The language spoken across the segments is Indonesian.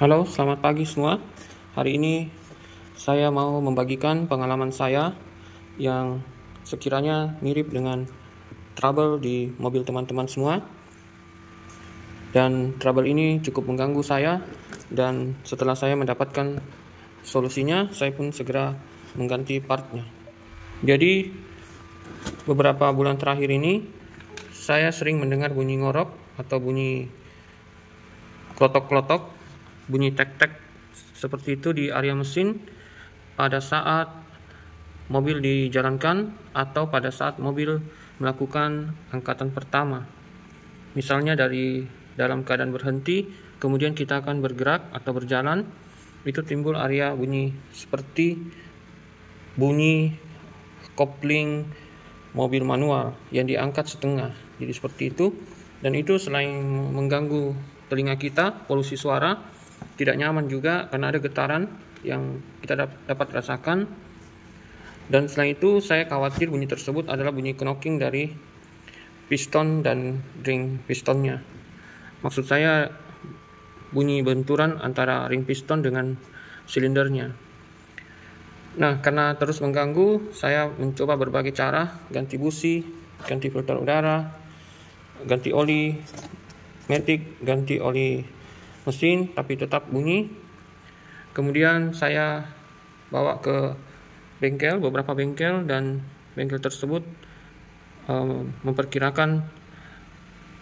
Halo, selamat pagi semua. Hari ini saya mau membagikan pengalaman saya yang sekiranya mirip dengan trouble di mobil teman-teman semua. Dan trouble ini cukup mengganggu saya, dan setelah saya mendapatkan solusinya, saya pun segera mengganti partnya. Jadi, beberapa bulan terakhir ini saya sering mendengar bunyi ngorok atau bunyi klotok-klotok, bunyi tek-tek seperti itu di area mesin pada saat mobil dijalankan atau pada saat mobil melakukan angkatan pertama. Misalnya dari dalam keadaan berhenti, kemudian kita akan bergerak atau berjalan, itu timbul area bunyi seperti bunyi kopling mobil manual yang diangkat setengah. Jadi seperti itu, dan itu selain mengganggu telinga kita, polusi suara, tidak nyaman juga karena ada getaran yang kita dapat rasakan. Dan selain itu saya khawatir bunyi tersebut adalah bunyi knocking dari piston dan ring pistonnya. Maksud saya bunyi benturan antara ring piston dengan silindernya. Nah, karena terus mengganggu, saya mencoba berbagai cara, ganti busi, ganti filter udara, ganti oli matic, ganti oli mesin, tapi tetap bunyi. Kemudian saya bawa ke bengkel, beberapa bengkel, dan bengkel tersebut memperkirakan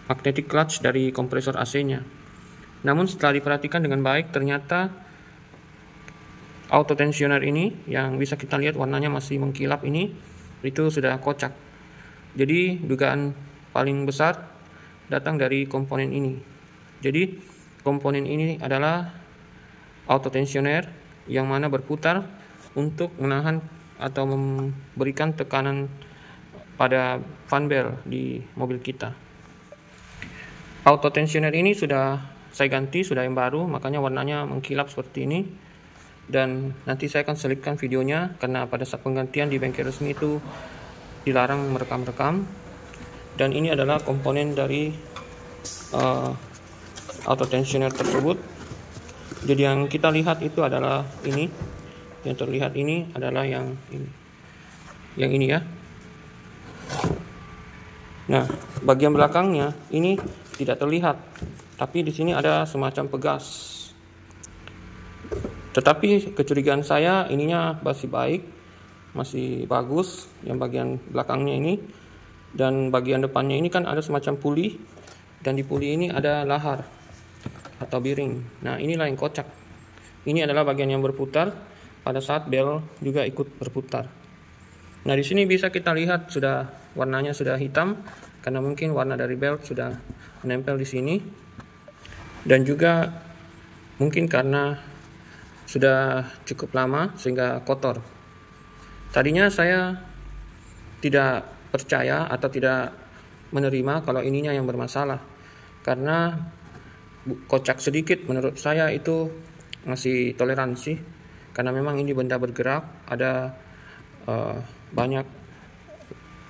magnetic clutch dari kompresor AC-nya. Namun setelah diperhatikan dengan baik, ternyata auto tensioner ini yang bisa kita lihat warnanya masih mengkilap ini, itu sudah kocak. Jadi dugaan paling besar datang dari komponen ini. Jadi komponen ini adalah auto tensioner yang mana berputar untuk menahan atau memberikan tekanan pada fan bell di mobil kita. Auto tensioner ini sudah saya ganti, sudah yang baru, makanya warnanya mengkilap seperti ini. Dan nanti saya akan selipkan videonya, karena pada saat penggantian di bengkel resmi itu dilarang merekam-rekam. Dan ini adalah komponen dari auto tensioner tersebut. Jadi yang kita lihat itu adalah ini, yang terlihat ini adalah yang ini ya. Nah, bagian belakangnya ini tidak terlihat, tapi di sini ada semacam pegas. Tetapi kecurigaan saya ininya masih baik, masih bagus yang bagian belakangnya ini. Dan bagian depannya ini kan ada semacam puli, dan di puli ini ada lahar atau bearing. Nah, inilah yang kocak. Ini adalah bagian yang berputar pada saat bel juga ikut berputar. Nah, di sini bisa kita lihat sudah warnanya sudah hitam, karena mungkin warna dari belt sudah menempel di sini. Dan juga mungkin karena sudah cukup lama sehingga kotor. Tadinya saya tidak percaya atau tidak menerima kalau ininya yang bermasalah, karena kocak sedikit menurut saya itu masih toleransi, karena memang ini benda bergerak, ada banyak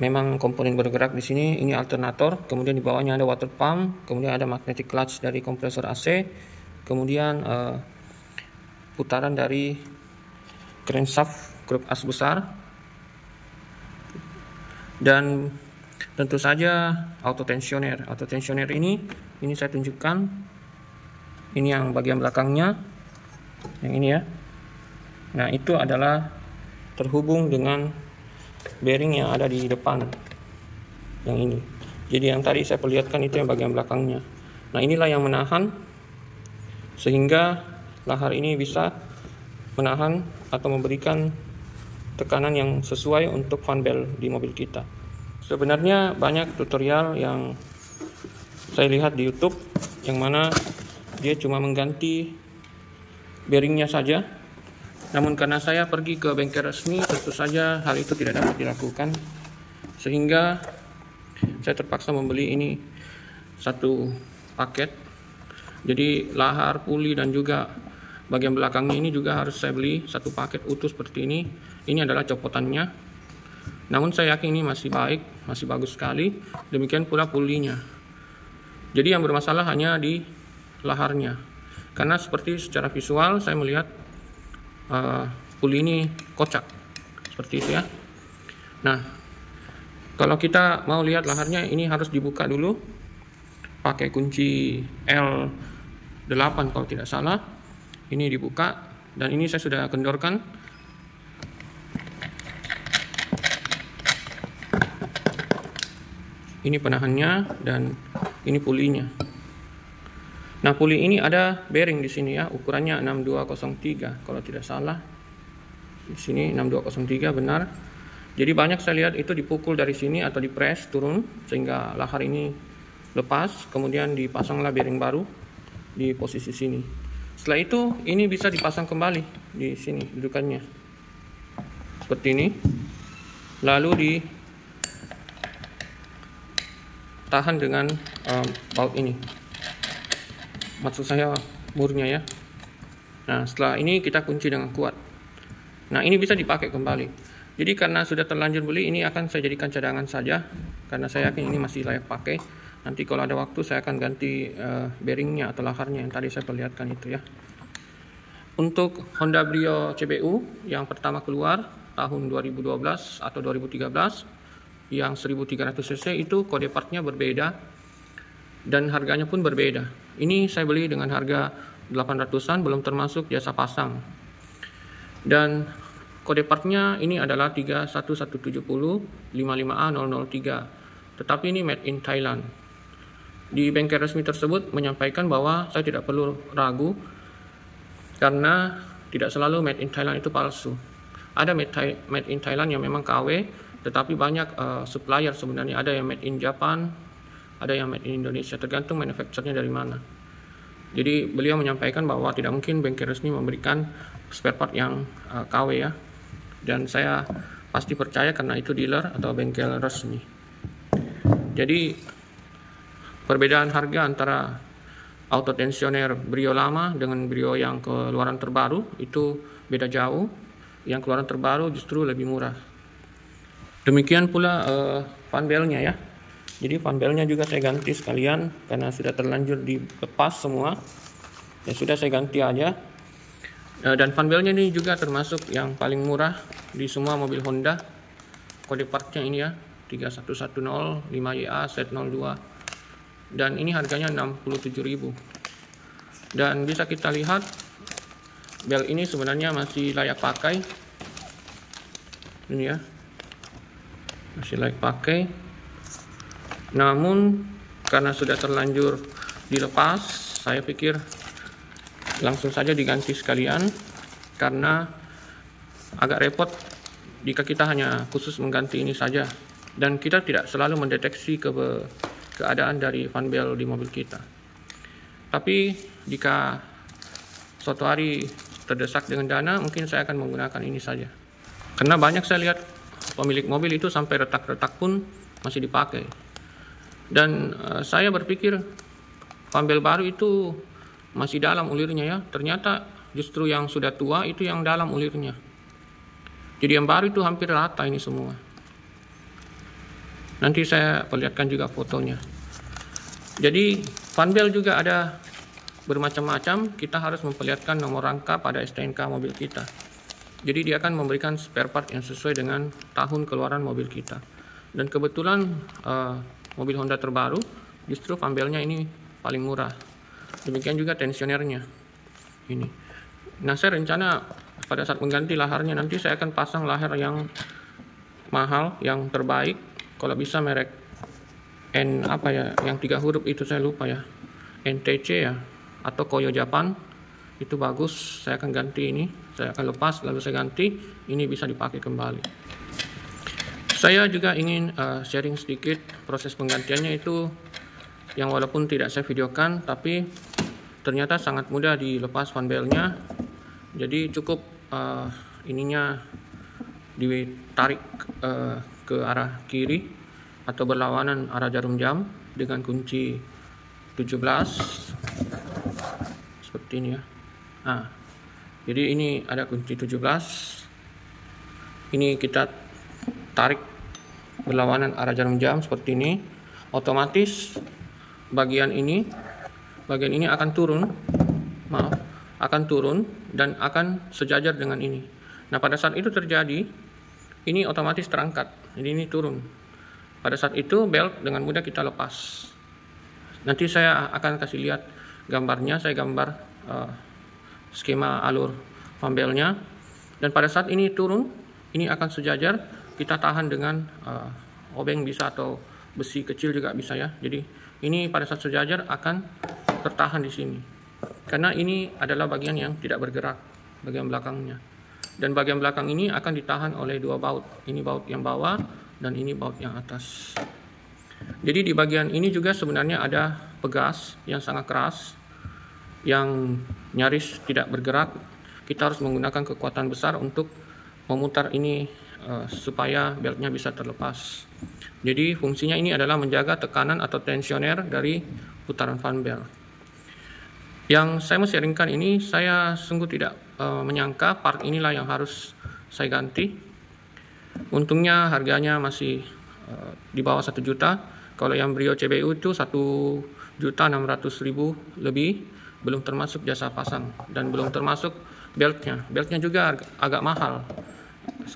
memang komponen bergerak di sini. Ini alternator, kemudian di bawahnya ada water pump, kemudian ada magnetic clutch dari kompresor AC, kemudian putaran dari crankshaft grup as besar, dan tentu saja auto tensioner. Auto tensioner ini saya tunjukkan. Ini yang bagian belakangnya, yang ini ya. Nah, itu adalah terhubung dengan bearing yang ada di depan, yang ini. Jadi yang tadi saya perlihatkan itu yang bagian belakangnya. Nah, inilah yang menahan sehingga lahar ini bisa menahan atau memberikan tekanan yang sesuai untuk fan bell di mobil kita. Sebenarnya banyak tutorial yang saya lihat di YouTube yang mana dia cuma mengganti bearingnya saja. Namun karena saya pergi ke bengkel resmi, tentu saja hal itu tidak dapat dilakukan, sehingga saya terpaksa membeli ini satu paket. Jadi lahar, puli, dan juga bagian belakangnya ini juga harus saya beli satu paket utuh seperti ini. Ini adalah copotannya. Namun saya yakin ini masih baik, masih bagus sekali. Demikian pula pulinya. Jadi yang bermasalah hanya di laharnya. Karena secara visual saya melihat puli ini kocak seperti itu ya. Nah, kalau kita mau lihat laharnya, ini harus dibuka dulu pakai kunci L8 kalau tidak salah. Ini dibuka, dan ini saya sudah kendorkan. Ini penahannya dan ini pulinya. Nah, puli ini ada bearing di sini ya, ukurannya 6203 kalau tidak salah. Di sini 6203 benar. Jadi banyak saya lihat itu dipukul dari sini atau dipres turun sehingga lahar ini lepas, kemudian dipasanglah bearing baru di posisi sini. Setelah itu ini bisa dipasang kembali di sini dudukannya. Seperti ini. Lalu ditahan dengan baut ini. Maksud saya murnya ya. Nah, setelah ini kita kunci dengan kuat. Nah, ini bisa dipakai kembali. Jadi karena sudah terlanjur beli, ini akan saya jadikan cadangan saja, karena saya yakin ini masih layak pakai. Nanti kalau ada waktu saya akan ganti bearingnya atau laharnya yang tadi saya perlihatkan itu ya. Untuk Honda Brio CBU yang pertama keluar tahun 2012 atau 2013 yang 1300 cc itu kode partnya berbeda dan harganya pun berbeda. Ini saya beli dengan harga 800-an, belum termasuk jasa pasang. Dan kode partnya ini adalah 31170 55A003, tetapi ini made in Thailand. Di bengkel resmi tersebut menyampaikan bahwa saya tidak perlu ragu karena tidak selalu made in Thailand itu palsu. Ada made in Thailand yang memang KW, tetapi banyak supplier sebenarnya. Ada yang made in Japan, ada yang made in Indonesia, tergantung manufacturernya dari mana. Jadi beliau menyampaikan bahwa tidak mungkin bengkel resmi memberikan spare part yang KW ya. Dan saya pasti percaya karena itu dealer atau bengkel resmi. Jadi perbedaan harga antara auto tensioner Brio lama dengan Brio yang keluaran terbaru itu beda jauh. Yang keluaran terbaru justru lebih murah. Demikian pula fan belnya ya. Jadi fan belnya juga saya ganti sekalian karena sudah terlanjur dilepas semua. Ya sudah, saya ganti aja. Dan fan belnya ini juga termasuk yang paling murah di semua mobil Honda. Kode partnya ini ya, 3110 5YA Z02. Dan ini harganya 67.000. Dan bisa kita lihat bel ini sebenarnya masih layak pakai. Ini ya. Masih layak pakai. Namun karena sudah terlanjur dilepas, saya pikir langsung saja diganti sekalian karena agak repot jika kita hanya khusus mengganti ini saja dan kita tidak selalu mendeteksi keadaan dari fan bel di mobil kita. Tapi jika suatu hari terdesak dengan dana, mungkin saya akan menggunakan ini saja. Karena banyak saya lihat pemilik mobil itu sampai retak-retak pun masih dipakai. Dan saya berpikir fan bel baru itu masih dalam ulirnya ya. Ternyata justru yang sudah tua itu yang dalam ulirnya. Jadi yang baru itu hampir rata ini semua. Nanti saya perlihatkan juga fotonya. Jadi fan bel juga ada bermacam-macam. Kita harus memperlihatkan nomor rangka pada STNK mobil kita. Jadi dia akan memberikan spare part yang sesuai dengan tahun keluaran mobil kita. Dan kebetulan mobil Honda terbaru justru fan belnya ini paling murah. Demikian juga tensionernya ini. Nah, saya rencana pada saat mengganti laharnya nanti saya akan pasang lahar yang mahal, yang terbaik. Kalau bisa merek N apa ya, yang 3 huruf itu saya lupa ya, NTC ya, atau Koyo Japan itu bagus. Saya akan ganti ini, saya akan lepas lalu saya ganti. Ini bisa dipakai kembali. Saya juga ingin sharing sedikit proses penggantiannya itu yang walaupun tidak saya videokan, tapi ternyata sangat mudah dilepas fan belnya. Jadi cukup ininya ditarik ke arah kiri atau berlawanan arah jarum jam dengan kunci 17 seperti ini ya. Nah, jadi ini ada kunci 17. Ini kita tarik berlawanan arah jarum jam seperti ini. Otomatis bagian ini akan turun akan turun dan akan sejajar dengan ini. Nah, pada saat itu terjadi, ini otomatis terangkat, jadi ini turun. Pada saat itu belt dengan mudah kita lepas. Nanti saya akan kasih lihat gambarnya, saya gambar skema alur fan beltnya. Dan pada saat ini turun, ini akan sejajar, kita tahan dengan obeng bisa atau besi kecil juga bisa ya. Jadi ini pada saat sejajar akan tertahan di sini. Karena ini adalah bagian yang tidak bergerak, bagian belakangnya. Dan bagian belakang ini akan ditahan oleh dua baut. Ini baut yang bawah dan ini baut yang atas. Jadi di bagian ini juga sebenarnya ada pegas yang sangat keras, yang nyaris tidak bergerak. Kita harus menggunakan kekuatan besar untuk memutar ini supaya beltnya bisa terlepas. Jadi fungsinya ini adalah menjaga tekanan atau tensioner dari putaran fan belt. Yang saya mau sharingkan ini, saya sungguh tidak menyangka part inilah yang harus saya ganti. Untungnya harganya masih di bawah 1 juta. Kalau yang Brio CBU itu 1.600.000 lebih, belum termasuk jasa pasang dan belum termasuk beltnya. Beltnya juga agak mahal.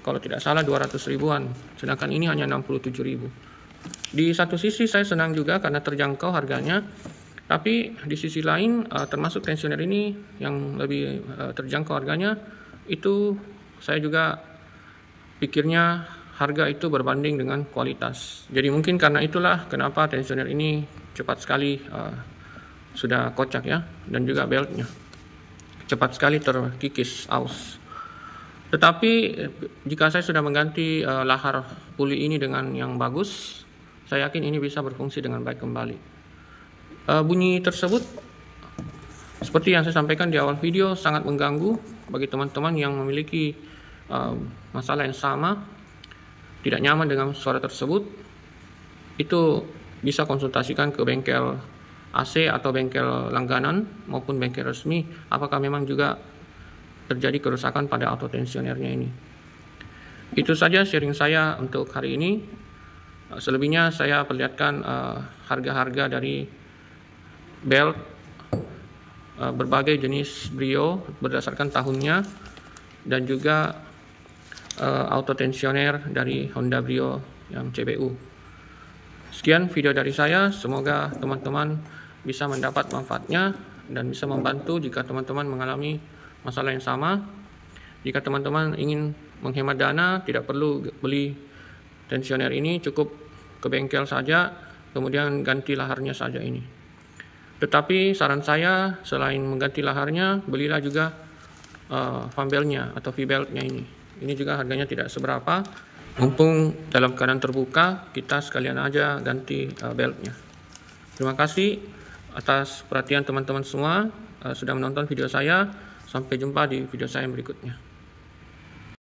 Kalau tidak salah 200 ribuan, sedangkan ini hanya 67.000. Di satu sisi saya senang juga karena terjangkau harganya. Tapi di sisi lain termasuk tensioner ini yang lebih terjangkau harganya, itu saya juga pikirnya harga itu berbanding dengan kualitas. Jadi mungkin karena itulah kenapa tensioner ini cepat sekali sudah kocak ya, dan juga beltnya cepat sekali terkikis aus. Tetapi jika saya sudah mengganti lahar puli ini dengan yang bagus, saya yakin ini bisa berfungsi dengan baik kembali. Bunyi tersebut seperti yang saya sampaikan di awal video sangat mengganggu bagi teman-teman yang memiliki masalah yang sama, tidak nyaman dengan suara tersebut. Itu bisa konsultasikan ke bengkel AC atau bengkel langganan maupun bengkel resmi, apakah memang juga terjadi kerusakan pada auto tensionernya ini. Itu saja sharing saya untuk hari ini. Selebihnya saya perlihatkan harga-harga dari belt berbagai jenis Brio berdasarkan tahunnya, dan juga auto tensioner dari Honda Brio yang CBU. Sekian video dari saya, semoga teman-teman bisa mendapat manfaatnya dan bisa membantu jika teman-teman mengalami masalah yang sama. Jika teman-teman ingin menghemat dana, tidak perlu beli tensioner ini, cukup ke bengkel saja, kemudian ganti laharnya saja ini. Tetapi saran saya, selain mengganti laharnya, belilah juga fan beltnya atau V-beltnya ini. Ini juga harganya tidak seberapa. Mumpung dalam keadaan terbuka, kita sekalian aja ganti beltnya. Terima kasih atas perhatian teman-teman semua sudah menonton video saya. Sampai jumpa di video saya berikutnya.